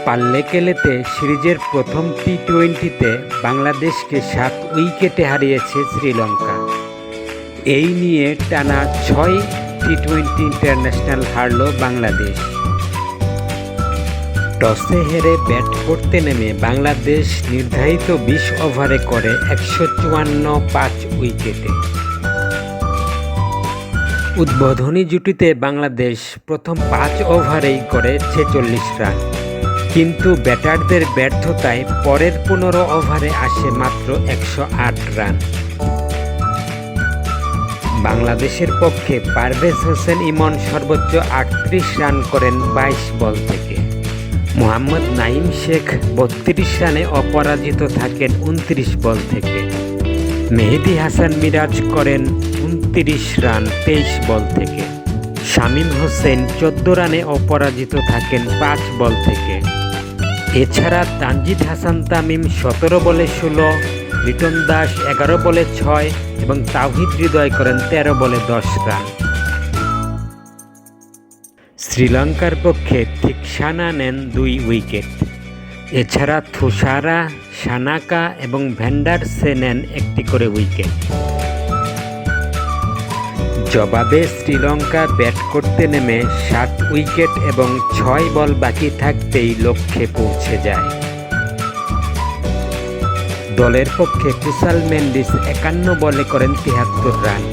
পাল্লেকেলেতে সিরিজের প্রথম টি-20তে বাংলাদেশকে 7 উইকেটে হারিয়েছে শ্রীলঙ্কা। এই নিয়ে টানা 6 টি-20 ইন্টারন্যাশনাল হারল বাংলাদেশ। টসে হেরে ব্যাট করতে নেমে বাংলাদেশ নির্ধারিত 20 ওভারে করে 154 5 উইকেটে। উদ্বোধনী জুটিতে বাংলাদেশ প্রথম 5 ওভারেই করে 46 রান, কিন্তু ব্যাটারদের ব্যর্থতায় পরের 15 ওভারে আসে মাত্র 108 রান। বাংলাদেশের পক্ষে পারভেজ হোসেন ইমন সর্বোচ্চ 38 রান করেন 22 বল থেকে। মোহাম্মদ নাঈম শেখ 32 রানে অপরাজিত থাকেন 29 বল থেকে। মেহেদী হাসান মিরাজ করেন 29 রান 23 বল থেকে। শামীম হোসেন 14 রানে অপরাজিত থাকেন 5 বল থেকে। এছাড়া তানজিদ হাসান তামিম 17 বলে 16, লিটন দাস 11 বলে 6 এবং তাওহিদ হৃদয় করেন 13 বলে 10 রান। শ্রীলঙ্কার পক্ষে থিকসানা নেন 2 উইকেট। এছাড়া থুসারা, সানাকা এবং ভ্যান্ডারসে নেন 1টি করে উইকেট। জবাবে শ্রীলঙ্কা ব্যাট করতে নেমে 7 উইকেট এবং 6 বল বাকি থাকতেই লক্ষ্যে পৌঁছে যায়। দলের পক্ষে কুশাল মেন্ডিস 51 বলে করেন 73 রান।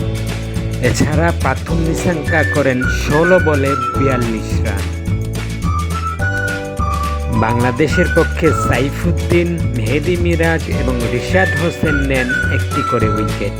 এছাড়া পাথুম নিসাঙ্কা করেন 16 বলে 42 রান। বাংলাদেশের পক্ষে সাইফুদ্দিন, মেহেদী মিরাজ এবং রিশাদ হোসেন নেন 1টি করে উইকেট।